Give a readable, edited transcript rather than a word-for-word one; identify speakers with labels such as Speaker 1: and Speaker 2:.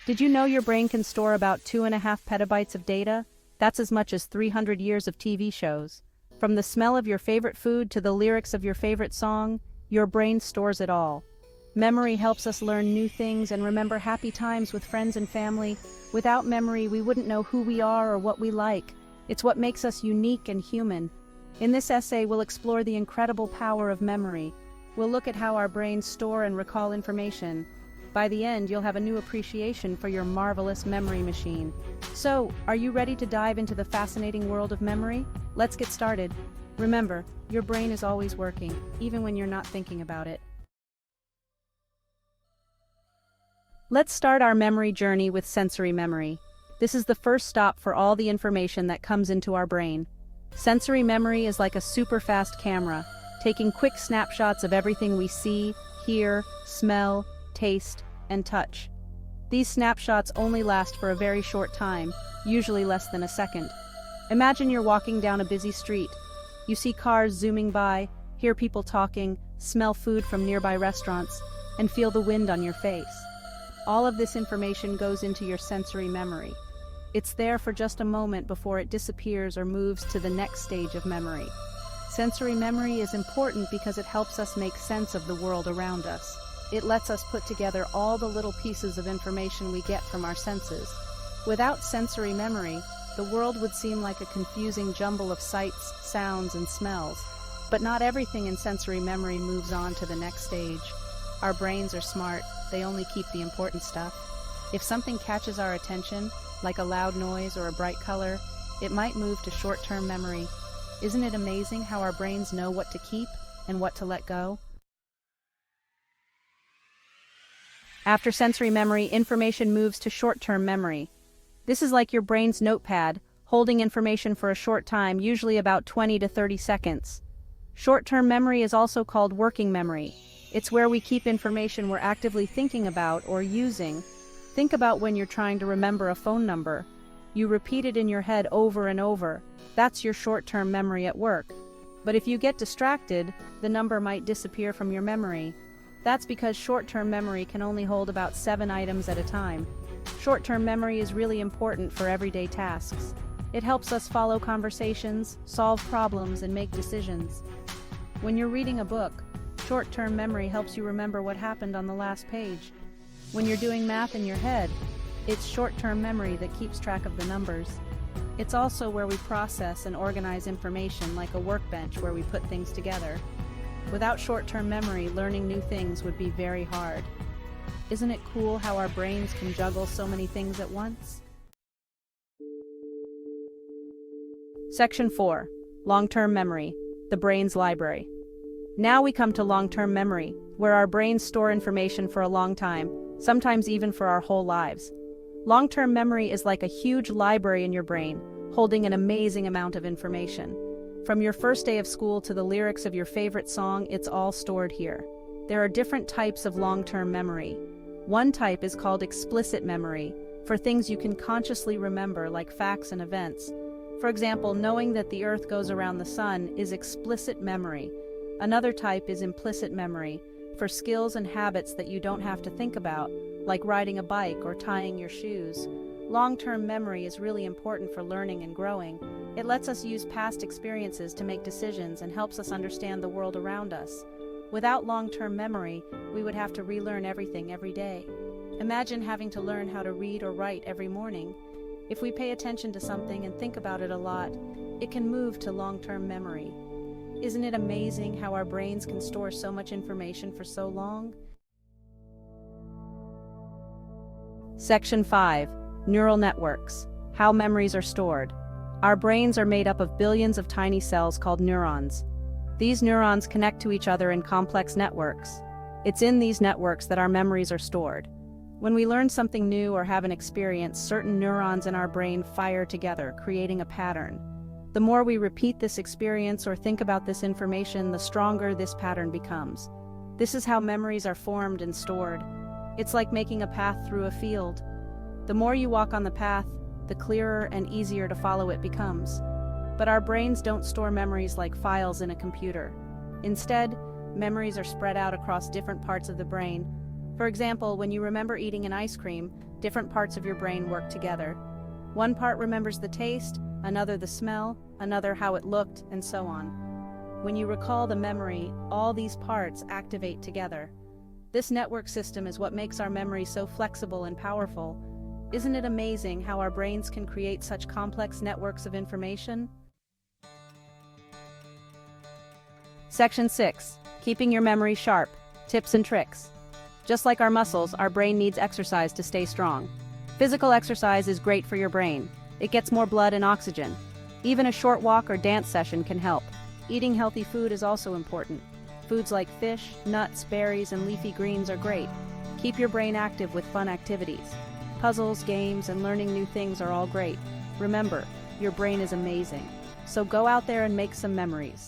Speaker 1: Did you know your brain can store about 2.5 petabytes of data? That's as much as 300 years of TV shows. From the smell of your favorite food to the lyrics of your favorite song, your brain stores it all. Memory helps us learn new things and remember happy times with friends and family. Without memory, we wouldn't know who we are or what we like. It's what makes us unique and human. In this essay, we'll explore the incredible power of memory. We'll look at how our brains store and recall information. By the end, you'll have a new appreciation for your marvelous memory machine. So, are you ready to dive into the fascinating world of memory? Let's get started. Remember, your brain is always working, even when you're not thinking about it. Let's start our memory journey with sensory memory. This is the first stop for all the information that comes into our brain. Sensory memory is like a super fast camera, taking quick snapshots of everything we see, hear, smell, taste, and touch. These snapshots only last for a very short time, usually less than a second. Imagine you're walking down a busy street. You see cars zooming by, hear people talking, smell food from nearby restaurants, and feel the wind on your face. All of this information goes into your sensory memory. It's there for just a moment before it disappears or moves to the next stage of memory. Sensory memory is important because it helps us make sense of the world around us. It lets us put together all the little pieces of information we get from our senses. Without sensory memory, the world would seem like a confusing jumble of sights, sounds, and smells. But not everything in sensory memory moves on to the next stage. Our brains are smart, they only keep the important stuff. If something catches our attention, like a loud noise or a bright color, it might move to short-term memory. Isn't it amazing how our brains know what to keep and what to let go? After sensory memory, information moves to short-term memory. This is like your brain's notepad, holding information for a short time, usually about 20 to 30 seconds. Short-term memory is also called working memory. It's where we keep information we're actively thinking about or using. Think about when you're trying to remember a phone number. You repeat it in your head over and over. That's your short-term memory at work. But if you get distracted, the number might disappear from your memory. That's because short-term memory can only hold about 7 items at a time. Short-term memory is really important for everyday tasks. It helps us follow conversations, solve problems, and make decisions. When you're reading a book, short-term memory helps you remember what happened on the last page. When you're doing math in your head, it's short-term memory that keeps track of the numbers. It's also where we process and organize information, like a workbench where we put things together. Without short-term memory, learning new things would be very hard. Isn't it cool how our brains can juggle so many things at once? Section 4. Long-term memory, the brain's library. Now we come to long-term memory, where our brains store information for a long time, sometimes even for our whole lives. Long-term memory is like a huge library in your brain, holding an amazing amount of information. From your first day of school to the lyrics of your favorite song, it's all stored here. There are different types of long-term memory. One type is called explicit memory, for things you can consciously remember, like facts and events. For example, knowing that the Earth goes around the sun is explicit memory. Another type is implicit memory, for skills and habits that you don't have to think about, like riding a bike or tying your shoes. Long-term memory is really important for learning and growing. It lets us use past experiences to make decisions and helps us understand the world around us. Without long-term memory, we would have to relearn everything every day. Imagine having to learn how to read or write every morning. If we pay attention to something and think about it a lot, it can move to long-term memory. Isn't it amazing how our brains can store so much information for so long? Section 5. Neural networks. How memories are stored. Our brains are made up of billions of tiny cells called neurons. These neurons connect to each other in complex networks. It's in these networks that our memories are stored. When we learn something new or have an experience, certain neurons in our brain fire together, creating a pattern. The more we repeat this experience or think about this information, the stronger this pattern becomes. This is how memories are formed and stored. It's like making a path through a field. The more you walk on the path, the clearer and easier to follow it becomes. But our brains don't store memories like files in a computer. Instead, memories are spread out across different parts of the brain. For example, when you remember eating an ice cream, different parts of your brain work together. One part remembers the taste, another the smell, another how it looked, and so on. When you recall the memory, all these parts activate together. This network system is what makes our memory so flexible and powerful. Isn't it amazing how our brains can create such complex networks of information? Section 6. Keeping your memory sharp. Tips and tricks. Just like our muscles, our brain needs exercise to stay strong. Physical exercise is great for your brain. It gets more blood and oxygen. Even a short walk or dance session can help. Eating healthy food is also important. Foods like fish, nuts, berries, and leafy greens are great. Keep your brain active with fun activities. Puzzles, games, and learning new things are all great. Remember, your brain is amazing. So go out there and make some memories.